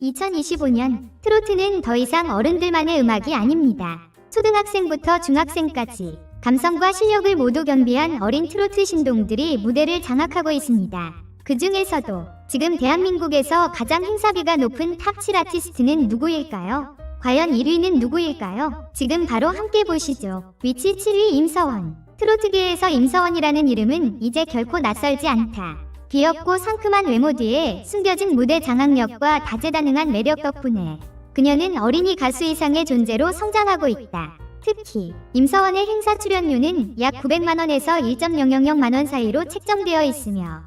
2025년 트로트는 더 이상 어른들만의 음악이 아닙니다. 초등학생부터 중학생까지 감성과 실력을 모두 겸비한 어린 트로트 신동들이 무대를 장악하고 있습니다. 그 중에서도 지금 대한민국에서 가장 행사비가 높은 탑7 아티스트는 누구일까요? 과연 1위는 누구일까요? 지금 바로 함께 보시죠. 위치 7위 임서원. 트로트계에서 임서원이라는 이름은 이제 결코 낯설지 않다. 귀엽고 상큼한 외모 뒤에 숨겨진 무대 장악력과 다재다능한 매력 덕분에 그녀는 어린이 가수 이상의 존재로 성장하고 있다. 특히 임서원의 행사 출연료는 약 900만원에서 1.000만원 사이로 책정되어 있으며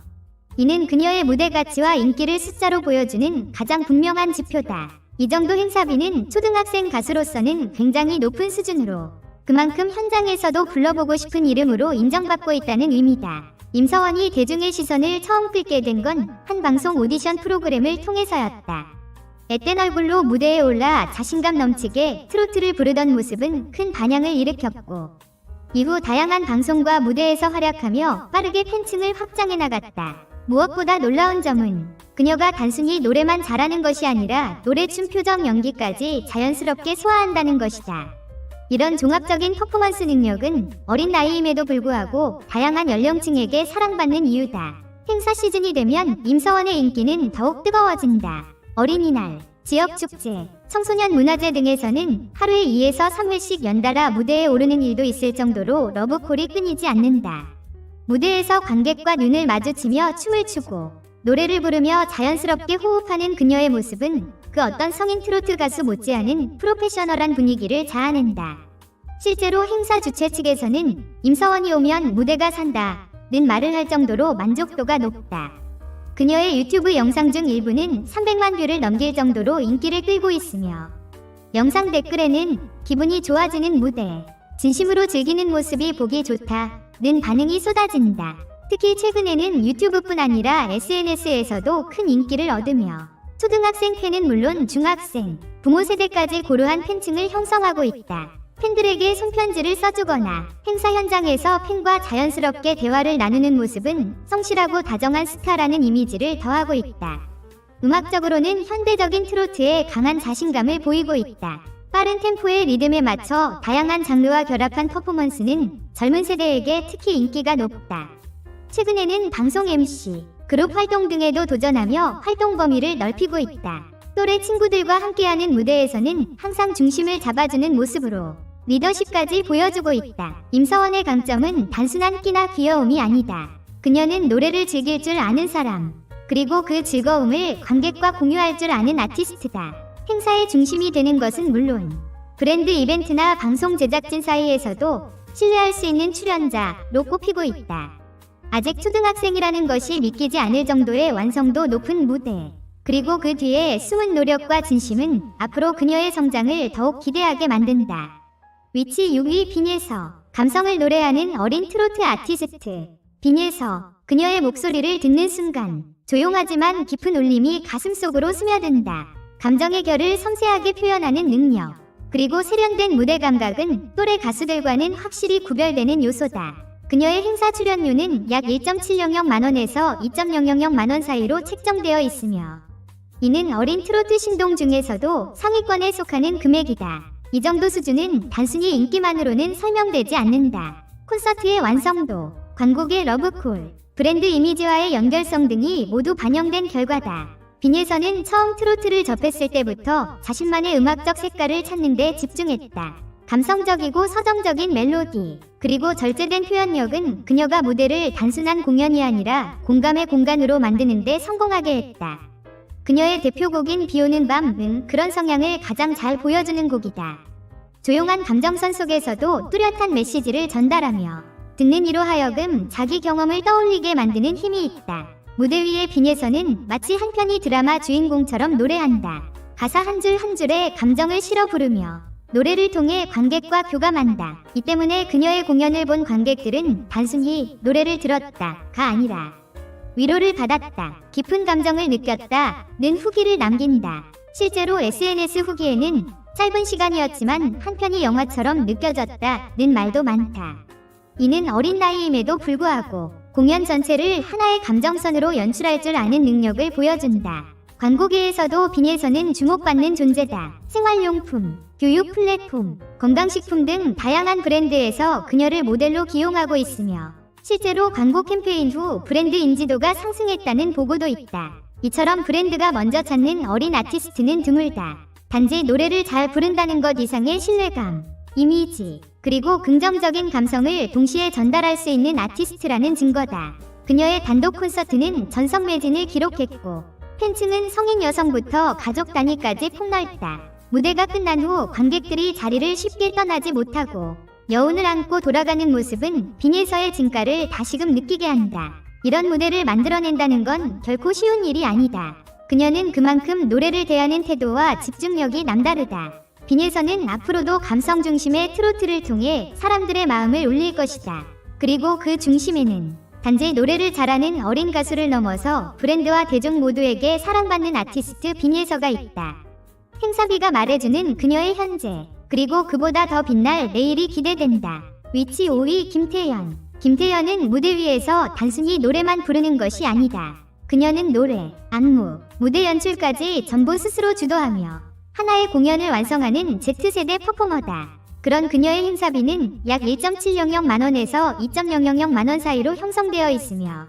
이는 그녀의 무대 가치와 인기를 숫자로 보여주는 가장 분명한 지표다. 이 정도 행사비는 초등학생 가수로서는 굉장히 높은 수준으로 그만큼 현장에서도 불러보고 싶은 이름으로 인정받고 있다는 의미다. 임서원이 대중의 시선을 처음 끌게 된 건 한 방송 오디션 프로그램을 통해서였다. 앳된 얼굴로 무대에 올라 자신감 넘치게 트로트를 부르던 모습은 큰 반향을 일으켰고 이후 다양한 방송과 무대에서 활약하며 빠르게 팬층을 확장해 나갔다. 무엇보다 놀라운 점은 그녀가 단순히 노래만 잘하는 것이 아니라 노래, 춤, 표정, 연기까지 자연스럽게 소화한다는 것이다. 이런 종합적인 퍼포먼스 능력은 어린 나이임에도 불구하고 다양한 연령층에게 사랑받는 이유다. 행사 시즌이 되면 임서원의 인기는 더욱 뜨거워진다. 어린이날, 지역축제, 청소년 문화제 등에서는 하루에 2에서 3회씩 연달아 무대에 오르는 일도 있을 정도로 러브콜이 끊이지 않는다. 무대에서 관객과 눈을 마주치며 춤을 추고 노래를 부르며 자연스럽게 호흡하는 그녀의 모습은 그 어떤 성인 트로트 가수 못지않은 프로페셔널한 분위기를 자아낸다. 실제로 행사 주최 측에서는 임서원이 오면 무대가 산다는 말을 할 정도로 만족도가 높다. 그녀의 유튜브 영상 중 일부는 300만 뷰를 넘길 정도로 인기를 끌고 있으며 영상 댓글에는 기분이 좋아지는 무대, 진심으로 즐기는 모습이 보기 좋다는 반응이 쏟아진다. 특히 최근에는 유튜브뿐 아니라 SNS에서도 큰 인기를 얻으며 초등학생 팬은 물론 중학생, 부모 세대까지 고루한 팬층을 형성하고 있다. 팬들에게 손편지를 써주거나 행사 현장에서 팬과 자연스럽게 대화를 나누는 모습은 성실하고 다정한 스타라는 이미지를 더하고 있다. 음악적으로는 현대적인 트로트에 강한 자신감을 보이고 있다. 빠른 템포의 리듬에 맞춰 다양한 장르와 결합한 퍼포먼스는 젊은 세대에게 특히 인기가 높다. 최근에는 방송 MC, 그룹 활동 등에도 도전하며 활동 범위를 넓히고 있다. 또래 친구들과 함께하는 무대에서는 항상 중심을 잡아주는 모습으로 리더십까지 보여주고 있다. 임서원의 강점은 단순한 끼나 귀여움이 아니다. 그녀는 노래를 즐길 줄 아는 사람, 그리고 그 즐거움을 관객과 공유할 줄 아는 아티스트다. 행사의 중심이 되는 것은 물론 브랜드 이벤트나 방송 제작진 사이에서도 신뢰할 수 있는 출연자로 꼽히고 있다. 아직 초등학생이라는 것이 믿기지 않을 정도의 완성도 높은 무대, 그리고 그 뒤에 숨은 노력과 진심은 앞으로 그녀의 성장을 더욱 기대하게 만든다. 위치 6위 빈예서. 감성을 노래하는 어린 트로트 아티스트 빈예서. 그녀의 목소리를 듣는 순간 조용하지만 깊은 울림이 가슴속으로 스며든다. 감정의 결을 섬세하게 표현하는 능력, 그리고 세련된 무대 감각은 또래 가수들과는 확실히 구별되는 요소다. 그녀의 행사 출연료는 약 1.700만원에서 2.000만원 사이로 책정되어 있으며 이는 어린 트로트 신동 중에서도 상위권에 속하는 금액이다. 이 정도 수준은 단순히 인기만으로는 설명되지 않는다. 콘서트의 완성도, 관곡의 러브콜, 브랜드 이미지와의 연결성 등이 모두 반영된 결과다. 빈예서는 처음 트로트를 접했을 때부터 자신만의 음악적 색깔을 찾는 데 집중했다. 감성적이고 서정적인 멜로디, 그리고 절제된 표현력은 그녀가 무대를 단순한 공연이 아니라 공감의 공간으로 만드는 데 성공하게 했다. 그녀의 대표곡인 비오는 밤은 그런 성향을 가장 잘 보여주는 곡이다. 조용한 감정선 속에서도 뚜렷한 메시지를 전달하며 듣는 이로 하여금 자기 경험을 떠올리게 만드는 힘이 있다. 무대 위의 빈예서는 마치 한 편의 드라마 주인공처럼 노래한다. 가사 한 줄 한 줄에 감정을 실어 부르며 노래를 통해 관객과 교감한다. 이 때문에 그녀의 공연을 본 관객들은 단순히 노래를 들었다가 아니라 위로를 받았다, 깊은 감정을 느꼈다는 후기를 남긴다. 실제로 SNS 후기에는 짧은 시간이었지만 한 편의 영화처럼 느껴졌다는 말도 많다. 이는 어린 나이임에도 불구하고 공연 전체를 하나의 감정선으로 연출할 줄 아는 능력을 보여준다. 광고계에서도 빈예선은 주목받는 존재다. 생활용품, 교육 플랫폼, 건강식품 등 다양한 브랜드에서 그녀를 모델로 기용하고 있으며 실제로 광고 캠페인 후 브랜드 인지도가 상승했다는 보고도 있다. 이처럼 브랜드가 먼저 찾는 어린 아티스트는 드물다. 단지 노래를 잘 부른다는 것 이상의 신뢰감, 이미지, 그리고 긍정적인 감성을 동시에 전달할 수 있는 아티스트라는 증거다. 그녀의 단독 콘서트는 전석 매진을 기록했고 팬층은 성인 여성부터 가족 단위까지 폭넓다. 무대가 끝난 후 관객들이 자리를 쉽게 떠나지 못하고 여운을 안고 돌아가는 모습은 빈예서의 진가를 다시금 느끼게 한다. 이런 무대를 만들어낸다는 건 결코 쉬운 일이 아니다. 그녀는 그만큼 노래를 대하는 태도와 집중력이 남다르다. 빈예서는 앞으로도 감성 중심의 트로트를 통해 사람들의 마음을 울릴 것이다. 그리고 그 중심에는 단지 노래를 잘하는 어린 가수를 넘어서 브랜드와 대중 모두에게 사랑받는 아티스트 빈예서가 있다. 행사비가 말해주는 그녀의 현재, 그리고 그보다 더 빛날 내일이 기대된다. 위치 5위 김태연. 김태연은 무대 위에서 단순히 노래만 부르는 것이 아니다. 그녀는 노래, 안무, 무대 연출까지 전부 스스로 주도하며 하나의 공연을 완성하는 Z세대 퍼포머다. 그런 그녀의 행사비는 약 1.700만원에서 2.000만원 사이로 형성되어 있으며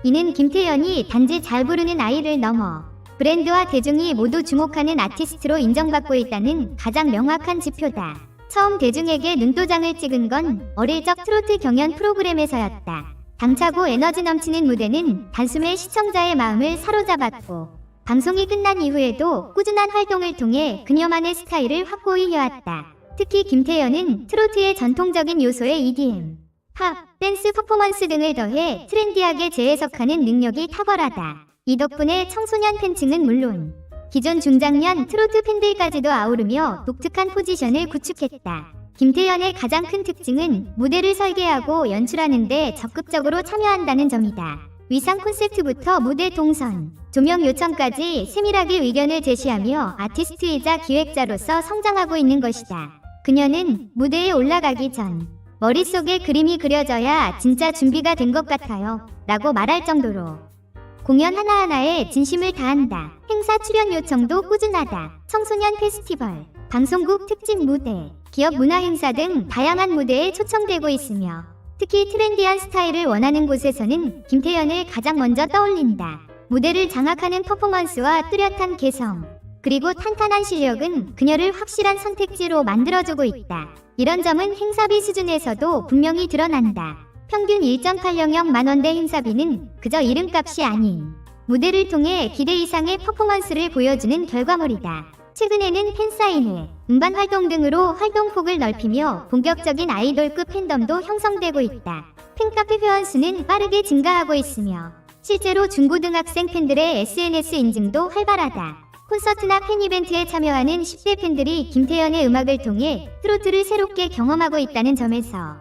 이는 김태연이 단지 잘 부르는 아이를 넘어 브랜드와 대중이 모두 주목하는 아티스트로 인정받고 있다는 가장 명확한 지표다. 처음 대중에게 눈도장을 찍은 건 어릴 적 트로트 경연 프로그램에서였다. 당차고 에너지 넘치는 무대는 단숨에 시청자의 마음을 사로잡았고 방송이 끝난 이후에도 꾸준한 활동을 통해 그녀만의 스타일을 확고히 해왔다. 특히 김태연은 트로트의 전통적인 요소의 EDM, 팝, 댄스 퍼포먼스 등을 더해 트렌디하게 재해석하는 능력이 탁월하다. 이 덕분에 청소년 팬층은 물론 기존 중장년 트로트 팬들까지도 아우르며 독특한 포지션을 구축했다. 김태연의 가장 큰 특징은 무대를 설계하고 연출하는 데 적극적으로 참여한다는 점이다. 위상 콘셉트부터 무대 동선, 조명 요청까지 세밀하게 의견을 제시하며 아티스트이자 기획자로서 성장하고 있는 것이다. 그녀는 무대에 올라가기 전 머릿속에 그림이 그려져야 진짜 준비가 된 것 같아요 라고 말할 정도로 공연 하나하나에 진심을 다한다. 행사 출연 요청도 꾸준하다. 청소년 페스티벌, 방송국 특집 무대, 기업 문화 행사 등 다양한 무대에 초청되고 있으며 특히 트렌디한 스타일을 원하는 곳에서는 김태연을 가장 먼저 떠올린다. 무대를 장악하는 퍼포먼스와 뚜렷한 개성, 그리고 탄탄한 실력은 그녀를 확실한 선택지로 만들어주고 있다. 이런 점은 행사비 수준에서도 분명히 드러난다. 평균 1.800만원대 행사비는 그저 이름값이 아닌 무대를 통해 기대 이상의 퍼포먼스를 보여주는 결과물이다. 최근에는 팬사인회, 음반 활동 등으로 활동폭을 넓히며 본격적인 아이돌급 팬덤도 형성되고 있다. 팬카페 회원수는 빠르게 증가하고 있으며 실제로 중고등학생 팬들의 SNS 인증도 활발하다. 콘서트나 팬 이벤트에 참여하는 10대 팬들이 김태연의 음악을 통해 트로트를 새롭게 경험하고 있다는 점에서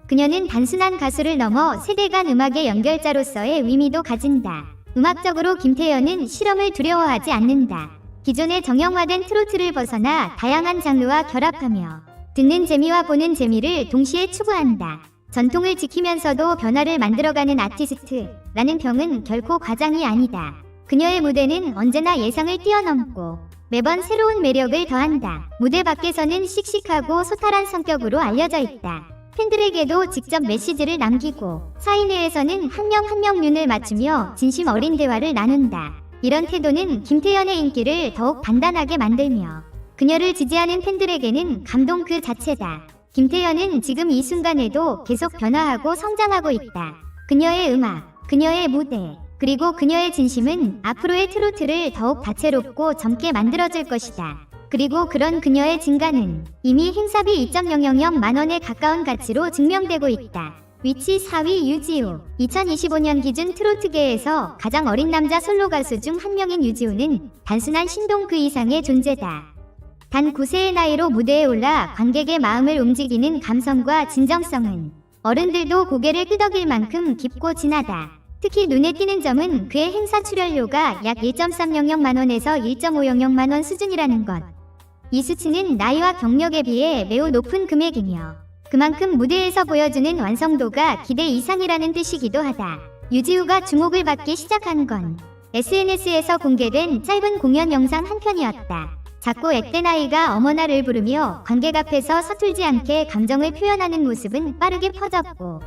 그녀는 단순한 가수를 넘어 세대 간 음악의 연결자로서의 의미도 가진다. 음악적으로 김태연은 실험을 두려워하지 않는다. 기존의 정형화된 트로트를 벗어나 다양한 장르와 결합하며 듣는 재미와 보는 재미를 동시에 추구한다. 전통을 지키면서도 변화를 만들어가는 아티스트라는 평은 결코 과장이 아니다. 그녀의 무대는 언제나 예상을 뛰어넘고 매번 새로운 매력을 더한다. 무대 밖에서는 씩씩하고 소탈한 성격으로 알려져 있다. 팬들에게도 직접 메시지를 남기고 사인회에서는 한 명 한 명 눈을 맞추며 진심 어린 대화를 나눈다. 이런 태도는 김태연의 인기를 더욱 단단하게 만들며 그녀를 지지하는 팬들에게는 감동 그 자체다. 김태연은 지금 이 순간에도 계속 변화하고 성장하고 있다. 그녀의 음악, 그녀의 무대, 그리고 그녀의 진심은 앞으로의 트로트를 더욱 다채롭고 젊게 만들어줄 것이다. 그리고 그런 그녀의 진가는 이미 행사비 2.000만원에 가까운 가치로 증명되고 있다. 위치 4위 유지우. 2025년 기준 트로트계에서 가장 어린 남자 솔로 가수 중 한 명인 유지우는 단순한 신동 그 이상의 존재다. 단 9세의 나이로 무대에 올라 관객의 마음을 움직이는 감성과 진정성은 어른들도 고개를 끄덕일 만큼 깊고 진하다. 특히 눈에 띄는 점은 그의 행사 출연료가 약 1.300만원에서 1.500만원 수준이라는 것. 이 수치는 나이와 경력에 비해 매우 높은 금액이며 그만큼 무대에서 보여주는 완성도가 기대 이상이라는 뜻이기도 하다. 유지우가 주목을 받기 시작한 건 SNS에서 공개된 짧은 공연 영상 한 편이었다. 작고 앳된 아이가 어머나를 부르며 관객 앞에서 서툴지 않게 감정을 표현하는 모습은 빠르게 퍼졌고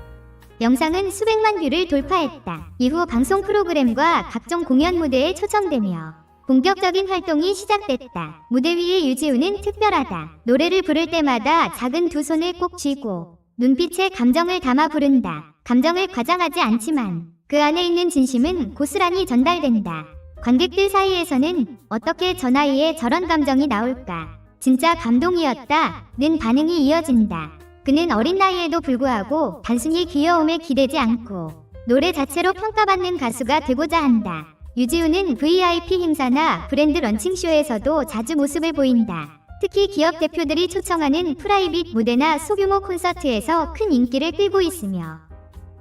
영상은 수백만 뷰를 돌파했다. 이후 방송 프로그램과 각종 공연 무대에 초청되며 본격적인 활동이 시작됐다. 무대 위의 유지우는 특별하다. 노래를 부를 때마다 작은 두 손을 꼭 쥐고 눈빛에 감정을 담아 부른다. 감정을 과장하지 않지만 그 안에 있는 진심은 고스란히 전달된다. 관객들 사이에서는 어떻게 저 나이에 저런 감정이 나올까? 진짜 감동이었다.는 반응이 이어진다. 그는 어린 나이에도 불구하고 단순히 귀여움에 기대지 않고 노래 자체로 평가받는 가수가 되고자 한다. 유지우는 VIP 행사나 브랜드 런칭쇼에서도 자주 모습을 보인다. 특히 기업 대표들이 초청하는 프라이빗 무대나 소규모 콘서트에서 큰 인기를 끌고 있으며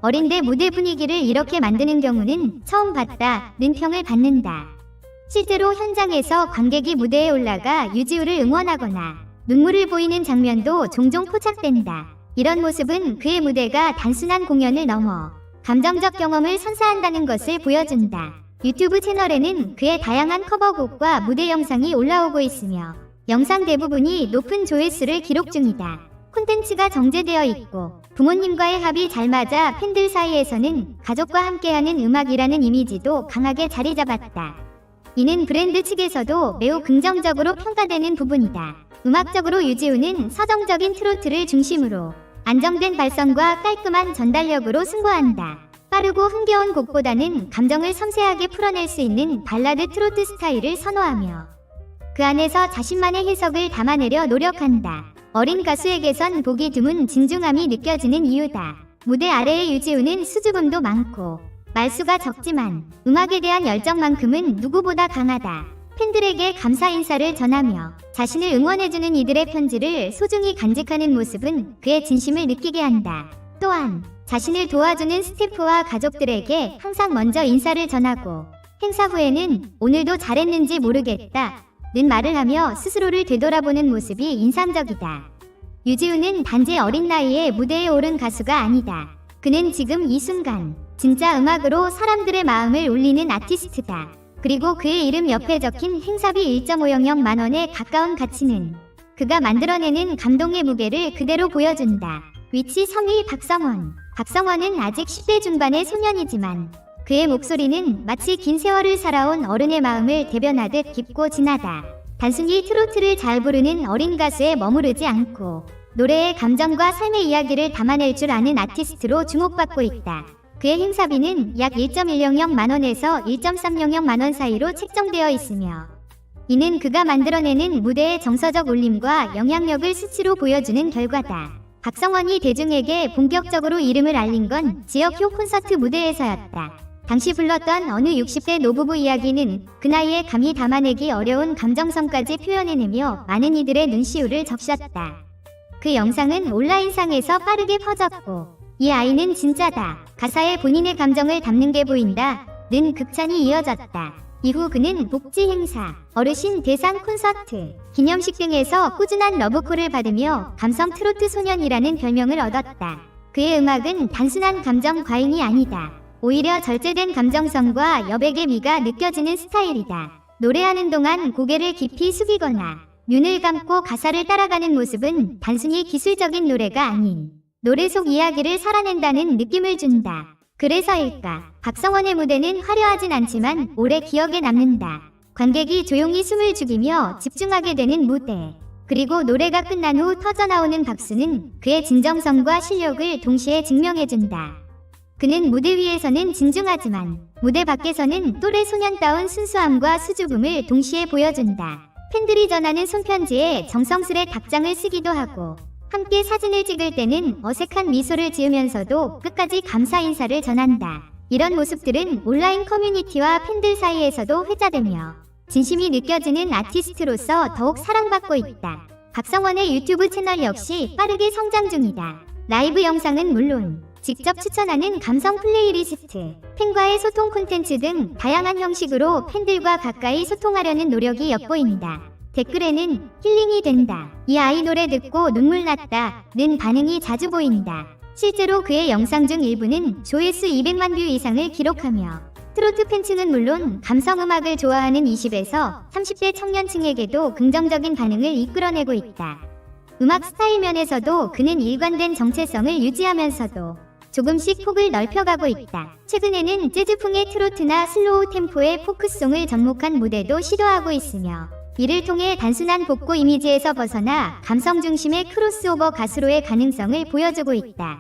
어린데 무대 분위기를 이렇게 만드는 경우는 처음 봤다는 평을 받는다. 실제로 현장에서 관객이 무대에 올라가 유지우를 응원하거나 눈물을 보이는 장면도 종종 포착된다. 이런 모습은 그의 무대가 단순한 공연을 넘어 감정적 경험을 선사한다는 것을 보여준다. 유튜브 채널에는 그의 다양한 커버곡과 무대 영상이 올라오고 있으며 영상 대부분이 높은 조회수를 기록 중이다. 콘텐츠가 정제되어 있고 부모님과의 합이 잘 맞아 팬들 사이에서는 가족과 함께하는 음악이라는 이미지도 강하게 자리 잡았다. 이는 브랜드 측에서도 매우 긍정적으로 평가되는 부분이다. 음악적으로 유지우는 서정적인 트로트를 중심으로 안정된 발성과 깔끔한 전달력으로 승부한다. 빠르고 흥겨운 곡보다는 감정을 섬세하게 풀어낼 수 있는 발라드 트로트 스타일을 선호하며 그 안에서 자신만의 해석을 담아내려 노력한다. 어린 가수에게선 보기 드문 진중함이 느껴지는 이유다. 무대 아래의 유지우는 수줍음도 많고 말수가 적지만 음악에 대한 열정만큼은 누구보다 강하다. 팬들에게 감사 인사를 전하며 자신을 응원해주는 이들의 편지를 소중히 간직하는 모습은 그의 진심을 느끼게 한다. 또한 자신을 도와주는 스태프와 가족들에게 항상 먼저 인사를 전하고 행사 후에는 오늘도 잘했는지 모르겠다 는 말을 하며 스스로를 되돌아보는 모습이 인상적이다. 유지우는 단지 어린 나이에 무대에 오른 가수가 아니다. 그는 지금 이 순간 진짜 음악으로 사람들의 마음을 울리는 아티스트다. 그리고 그의 이름 옆에 적힌 행사비 1.500만 원에 가까운 가치는 그가 만들어내는 감동의 무게를 그대로 보여준다. 위치 성의 박성원. 박성원은 아직 10대 중반의 소년이지만 그의 목소리는 마치 긴 세월을 살아온 어른의 마음을 대변하듯 깊고 진하다. 단순히 트로트를 잘 부르는 어린 가수에 머무르지 않고 노래의 감정과 삶의 이야기를 담아낼 줄 아는 아티스트로 주목받고 있다. 그의 행사비는 약 1.100만 원에서 1.300만 원 사이로 책정되어 있으며 이는 그가 만들어내는 무대의 정서적 울림과 영향력을 수치로 보여주는 결과다. 박성원이 대중에게 본격적으로 이름을 알린 건 지역효 콘서트 무대에서였다. 당시 불렀던 어느 60대 노부부 이야기는 그 나이에 감히 담아내기 어려운 감정선까지 표현해내며 많은 이들의 눈시울을 적셨다. 그 영상은 온라인상에서 빠르게 퍼졌고 이 아이는 진짜다. 가사에 본인의 감정을 담는 게 보인다. 는 극찬이 이어졌다. 이후 그는 복지 행사, 어르신 대상 콘서트, 기념식 등에서 꾸준한 러브콜을 받으며 감성 트로트 소년이라는 별명을 얻었다. 그의 음악은 단순한 감정 과잉이 아니다. 오히려 절제된 감정성과 여백의 미가 느껴지는 스타일이다. 노래하는 동안 고개를 깊이 숙이거나 눈을 감고 가사를 따라가는 모습은 단순히 기술적인 노래가 아닌 노래 속 이야기를 살아낸다는 느낌을 준다. 그래서일까? 박성원의 무대는 화려하진 않지만 오래 기억에 남는다. 관객이 조용히 숨을 죽이며 집중하게 되는 무대. 그리고 노래가 끝난 후 터져나오는 박수는 그의 진정성과 실력을 동시에 증명해준다. 그는 무대 위에서는 진중하지만 무대 밖에서는 또래 소년다운 순수함과 수줍음을 동시에 보여준다. 팬들이 전하는 손편지에 정성스레 답장을 쓰기도 하고 함께 사진을 찍을 때는 어색한 미소를 지으면서도 끝까지 감사 인사를 전한다. 이런 모습들은 온라인 커뮤니티와 팬들 사이에서도 회자되며 진심이 느껴지는 아티스트로서 더욱 사랑받고 있다. 박성원의 유튜브 채널 역시 빠르게 성장 중이다. 라이브 영상은 물론 직접 추천하는 감성 플레이리스트, 팬과의 소통 콘텐츠 등 다양한 형식으로 팬들과 가까이 소통하려는 노력이 엿보인다. 댓글에는 힐링이 된다. 이 아이 노래 듣고 눈물 났다. 는 반응이 자주 보인다. 실제로 그의 영상 중 일부는 조회수 200만 뷰 이상을 기록하며 트로트 팬층은 물론 감성음악을 좋아하는 20에서 30대 청년층에게도 긍정적인 반응을 이끌어내고 있다. 음악 스타일 면에서도 그는 일관된 정체성을 유지하면서도 조금씩 폭을 넓혀가고 있다. 최근에는 재즈풍의 트로트나 슬로우 템포의 포크송을 접목한 무대도 시도하고 있으며 이를 통해 단순한 복고 이미지에서 벗어나 감성 중심의 크로스오버 가수로의 가능성을 보여주고 있다.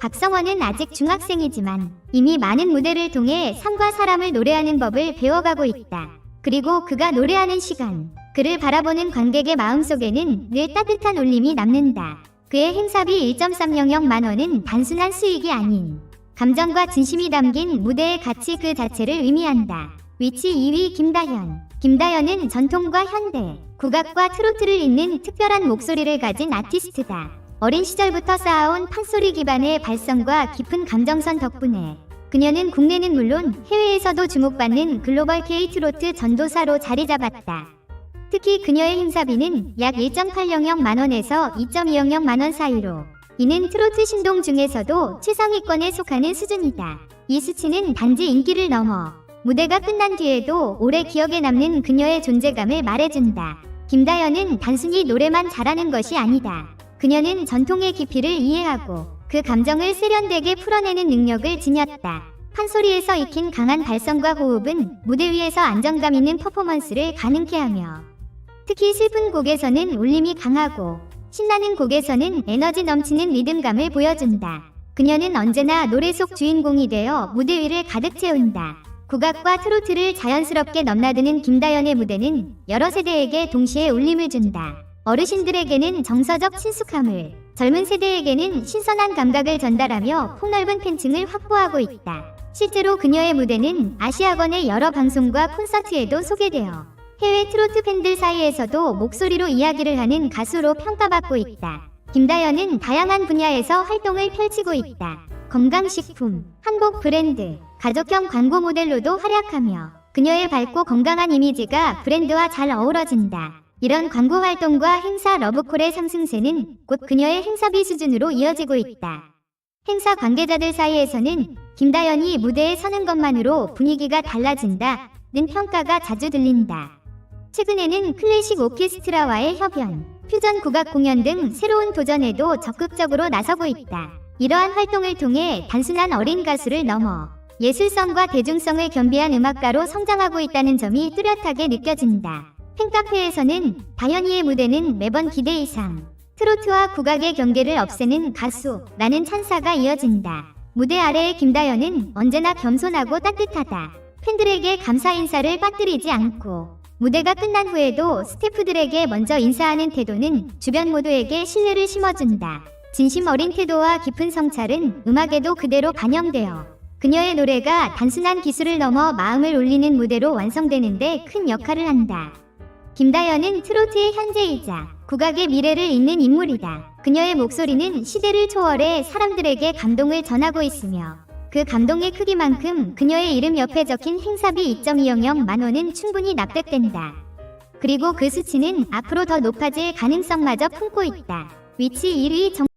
박성원은 아직 중학생이지만 이미 많은 무대를 통해 삶과 사람을 노래하는 법을 배워가고 있다. 그리고 그가 노래하는 시간, 그를 바라보는 관객의 마음속에는 늘 따뜻한 울림이 남는다. 그의 행사비 1.300만 원은 단순한 수익이 아닌 감정과 진심이 담긴 무대의 가치 그 자체를 의미한다. 위치 2위 김다현. 김다현은 전통과 현대, 국악과 트로트를 잇는 특별한 목소리를 가진 아티스트다. 어린 시절부터 쌓아온 판소리 기반의 발성과 깊은 감정선 덕분에 그녀는 국내는 물론 해외에서도 주목받는 글로벌 K-트로트 전도사로 자리 잡았다. 특히 그녀의 행사비는 약 1.800만 원에서 2.200만 원 사이로 이는 트로트 신동 중에서도 최상위권에 속하는 수준이다. 이 수치는 단지 인기를 넘어 무대가 끝난 뒤에도 오래 기억에 남는 그녀의 존재감을 말해준다. 김다현은 단순히 노래만 잘하는 것이 아니다. 그녀는 전통의 깊이를 이해하고 그 감정을 세련되게 풀어내는 능력을 지녔다. 판소리에서 익힌 강한 발성과 호흡은 무대 위에서 안정감 있는 퍼포먼스를 가능케 하며 특히 슬픈 곡에서는 울림이 강하고 신나는 곡에서는 에너지 넘치는 리듬감을 보여준다. 그녀는 언제나 노래 속 주인공이 되어 무대 위를 가득 채운다. 국악과 트로트를 자연스럽게 넘나드는 김다현의 무대는 여러 세대에게 동시에 울림을 준다. 어르신들에게는 정서적 친숙함을, 젊은 세대에게는 신선한 감각을 전달하며 폭넓은 팬층을 확보하고 있다. 실제로 그녀의 무대는 아시아권의 여러 방송과 콘서트에도 소개되어 해외 트로트 팬들 사이에서도 목소리로 이야기를 하는 가수로 평가받고 있다. 김다현은 다양한 분야에서 활동을 펼치고 있다. 건강식품, 한복 브랜드, 가족형 광고 모델로도 활약하며 그녀의 밝고 건강한 이미지가 브랜드와 잘 어우러진다. 이런 광고 활동과 행사 러브콜의 상승세는 곧 그녀의 행사비 수준으로 이어지고 있다. 행사 관계자들 사이에서는 김다현이 무대에 서는 것만으로 분위기가 달라진다는 평가가 자주 들린다. 최근에는 클래식 오케스트라와의 협연, 퓨전 국악 공연 등 새로운 도전에도 적극적으로 나서고 있다. 이러한 활동을 통해 단순한 어린 가수를 넘어 예술성과 대중성을 겸비한 음악가로 성장하고 있다는 점이 뚜렷하게 느껴진다. 팬카페에서는 다현이의 무대는 매번 기대 이상, 트로트와 국악의 경계를 없애는 가수라는 찬사가 이어진다. 무대 아래의 김다현은 언제나 겸손하고 따뜻하다. 팬들에게 감사 인사를 빠뜨리지 않고 무대가 끝난 후에도 스태프들에게 먼저 인사하는 태도는 주변 모두에게 신뢰를 심어준다. 진심 어린 태도와 깊은 성찰은 음악에도 그대로 반영되어 그녀의 노래가 단순한 기술을 넘어 마음을 울리는 무대로 완성되는데 큰 역할을 한다. 김다현은 트로트의 현재이자 국악의 미래를 잇는 인물이다. 그녀의 목소리는 시대를 초월해 사람들에게 감동을 전하고 있으며 그 감동의 크기만큼 그녀의 이름 옆에 적힌 행사비 2.200만 원은 충분히 납득된다. 그리고 그 수치는 앞으로 더 높아질 가능성마저 품고 있다. 위치 1위